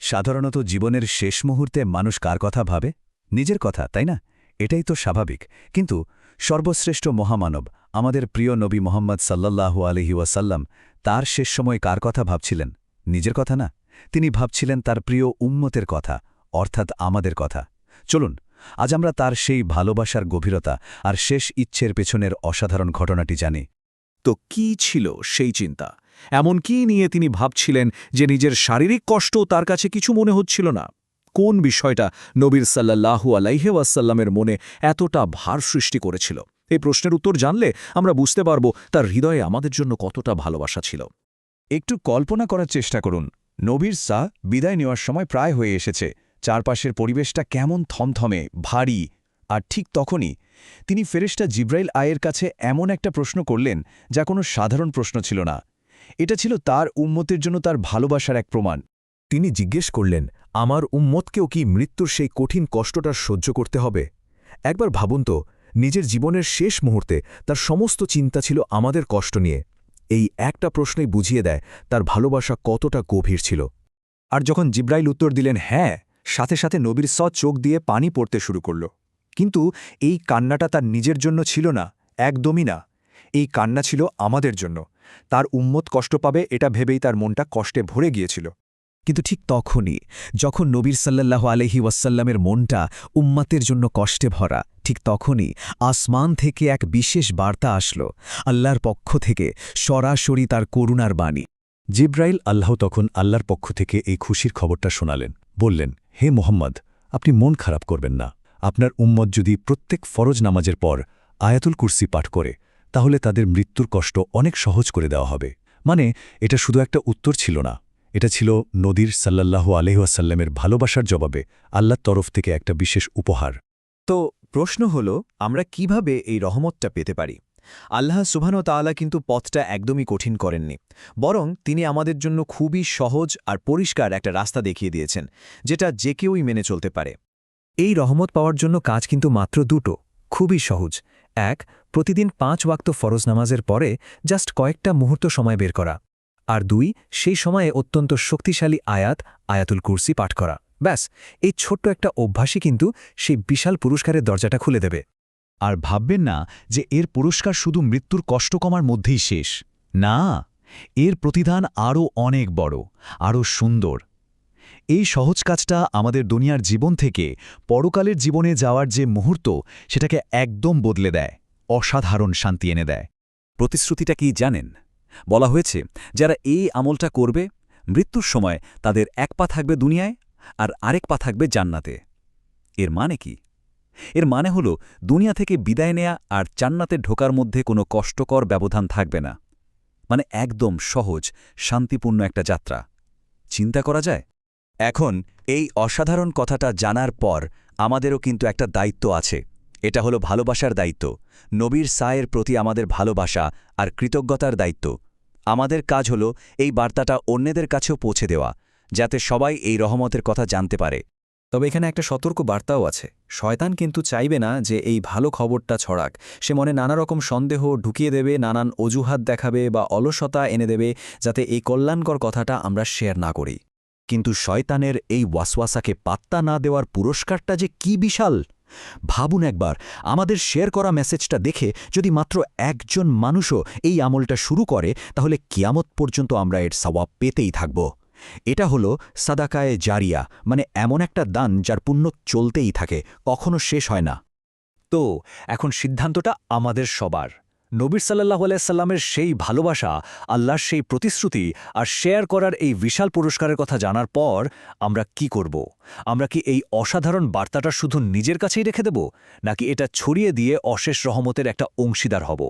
সাধারণত জীবনের শেষ মুহূর্তে মানুষ কার কথা ভাবে? নিজের কথা, তাই না? এটাই তো স্বাভাবিক। কিন্তু সর্বশ্রেষ্ঠ মহামানব আমাদের প্রিয় নবী মোহাম্মদ সাল্লাল্লাহু আলাইহি ওয়াসাল্লাম তার শেষ সময় কার কথা ভাবছিলেন? নিজের কথা না, তিনি ভাবছিলেন তার প্রিয় উম্মতের কথা, অর্থাৎ আমাদের কথা। চলুন আজ আমরা তার সেই ভালোবাসার গভীরতা আর শেষ ইচ্ছের পেছনের অসাধারণ ঘটনাটি জানি। তো কি ছিল সেই চিন্তা? এমন কি নিয়ে তিনি ভাবছিলেন যে নিজের শারীরিক কষ্টও তার কাছে কিছু মনে হচ্ছিল না? কোন বিষয়টা নবীর সাল্লাল্লাহু আলাইহি ওয়াসাল্লামের মনে এতটা ভার সৃষ্টি করেছিল? এই প্রশ্নের উত্তর জানলে আমরা বুঝতে পারব তার হৃদয়ে আমাদের জন্য কতটা ভালোবাসা ছিল। একটু কল্পনা করার চেষ্টা করুন, নবীর সা বিদায় নেওয়ার সময় প্রায় হয়ে এসেছে। চারপাশের পরিবেশটা কেমন থমথমে, ভারী। আর ঠিক তখনই তিনি ফেরেশতা জিব্রাইল আয়ের কাছে এমন একটা প্রশ্ন করলেন যা কোনো সাধারণ প্রশ্ন ছিল না। এটা ছিল তার উম্মতের জন্য তার ভালোবাসার এক প্রমাণ। তিনি জিজ্ঞেস করলেন, আমার উম্মতকেও কি মৃত্যুর সেই কঠিন কষ্টটা সহ্য করতে হবে? একবার ভাবুন তো, নিজের জীবনের শেষ মুহূর্তে তার সমস্ত চিন্তা ছিল আমাদের কষ্ট নিয়ে। এই একটা প্রশ্নেই বুঝিয়ে দেয় তার ভালোবাসা কতটা গভীর ছিল। আর যখন জিব্রাইল উত্তর দিলেন হ্যাঁ, সাথে সাথে নবীর চোখ দিয়ে পানি পড়তে শুরু করল। কিন্তু এই কান্নাটা তার নিজের জন্য ছিল না, একদমই না। এই কান্না ছিল আমাদের জন্য। তার উম্মত কষ্ট পাবে এটা ভেবেই তার মনটা কষ্টে ভরে গিয়েছিল। কিন্তু ঠিক তখনই যখন নবীর সাল্লাল্লাহু আলাইহি ওয়াসাল্লামের মনটা উম্মাতের জন্য কষ্টে ভরা, ঠিক তখনই আসমান থেকে এক বিশেষ বার্তা আসলো, আল্লাহর পক্ষ থেকে সরাসরি তার করুণার বাণী। জিব্রাইল তখন আল্লাহর পক্ষ থেকে এই খুশির খবরটা শোনালেন। বললেন, হে মোহাম্মদ, আপনি মন খারাপ করবেন না। আপনার উম্মত যদি প্রত্যেক ফরজ নামাজের পর আয়াতুল কুরসি পাঠ করে, তাহলে তাদের মৃত্যুর কষ্ট অনেক সহজ করে দেওয়া হবে। মানে এটা শুধু একটা উত্তর ছিল না, এটা ছিল নবীর সাল্লাল্লাহু আলাইহি ওয়াসাল্লামের ভালোবাসার জবাবে আল্লাহর তরফ থেকে একটা বিশেষ উপহার। তো প্রশ্ন হল, আমরা কিভাবে এই রহমতটা পেতে পারি? আল্লাহ সুবহানাহু ওয়া তাআলা কিন্তু পথটা একদমই কঠিন করেননি, বরং তিনি আমাদের জন্য খুবই সহজ আর পরিষ্কার একটা রাস্তা দেখিয়ে দিয়েছেন, যেটা যে কেউই মেনে চলতে পারে। এই রহমত পাওয়ার জন্য কাজ কিন্তু মাত্র দুটো, খুবই সহজ। এক, প্রতিদিন 5 ওয়াক্ত ফরজ নামাজের পরে জাস্ট কয়েকটা মুহূর্ত সময় বের করা। আর 2, সেই সময়ে অত্যন্ত শক্তিশালী আয়াতুল কুরসি পাঠ করা। ব্যাস, এই ছোট্ট একটা অভ্যাসই কিন্তু সেই বিশাল পুরস্কারের দরজাটা খুলে দেবে। আর ভাববেন না যে এর পুরস্কার শুধু মৃত্যুর কষ্ট কমার মধ্যেই শেষ। না, এর প্রতিদান আরও অনেক বড়, আরও সুন্দর। এই সহজ কাজটা আমাদের দুনিয়ার জীবন থেকে পরকালের জীবনে যাওয়ার যে মুহূর্ত, সেটাকে একদম বদলে দেয়, অসাধারণ শান্তি এনে দেয়। প্রতিশ্রুতিটা কি জানেন? বলা হয়েছে, যারা এই আমলটা করবে, মৃত্যুর সময় তাদের এক পা থাকবে দুনিয়ায় আর আরেক পা থাকবে জান্নাতে। এর মানে কি? এর মানে হলো দুনিয়া থেকে বিদায় নেয়া আর জান্নাতে ঢোকার মধ্যে কোনো কষ্টকর ব্যবধান থাকবে না। মানে একদম সহজ, শান্তিপূর্ণ একটা যাত্রা। চিন্তা করা যায়? এখন এই অসাধারণ কথাটা জানার পর আমাদেরও কিন্তু একটা দায়িত্ব আছে। এটা হলো ভালোবাসার দায়িত্ব, নবীর সায়ের প্রতি আমাদের ভালোবাসা আর কৃতজ্ঞতার দায়িত্ব। আমাদের কাজ হলো এই বার্তাটা অন্যদের কাছেও পৌঁছে দেওয়া, যাতে সবাই এই রহমতের কথা জানতে পারে। তবে এখানে একটা সতর্ক বার্তাও আছে। শয়তান কিন্তু চাইবে না যে এই ভালো খবরটা ছড়াক। সে মনে নানা রকম সন্দেহ ঢুকিয়ে দেবে, নানান অজুহাত দেখাবে বা অলসতা এনে দেবে, যাতে এই কল্যাণকর কথাটা আমরা শেয়ার না করি। কিন্তু শয়তানের এই ওয়াসওয়াসাকে পাত্তা না দেওয়ার পুরস্কারটা যে কি বিশাল! ভাবুন একবার, আমাদের শেয়ার করা মেসেজটা দেখে যদি মাত্র একজন মানুষও এই আমলটা শুরু করে, তাহলে কিয়ামত পর্যন্ত আমরা এর সওয়াব পেতেই থাকব। এটা হলো সাদাকায়ে জারিয়া, মানে এমন একটা দান যার পুণ্য চলতেই থাকে, কখনো শেষ হয় না। তো এখন সিদ্ধান্তটা আমাদের সবার। নবীর সাল্লাল্লাহু আলাইহি সাল্লামের সেই ভালোবাসা, আল্লাহর সেই প্রতিশ্রুতি আর শেয়ার করার এই বিশাল পুরস্কারের কথা জানার পর আমরা কি করব? আমরা কি এই অসাধারণ বার্তাটা শুধু নিজের কাছেই রেখে দেব, নাকি এটা ছড়িয়ে দিয়ে অশেষ রহমতের একটা অংশীদার হব?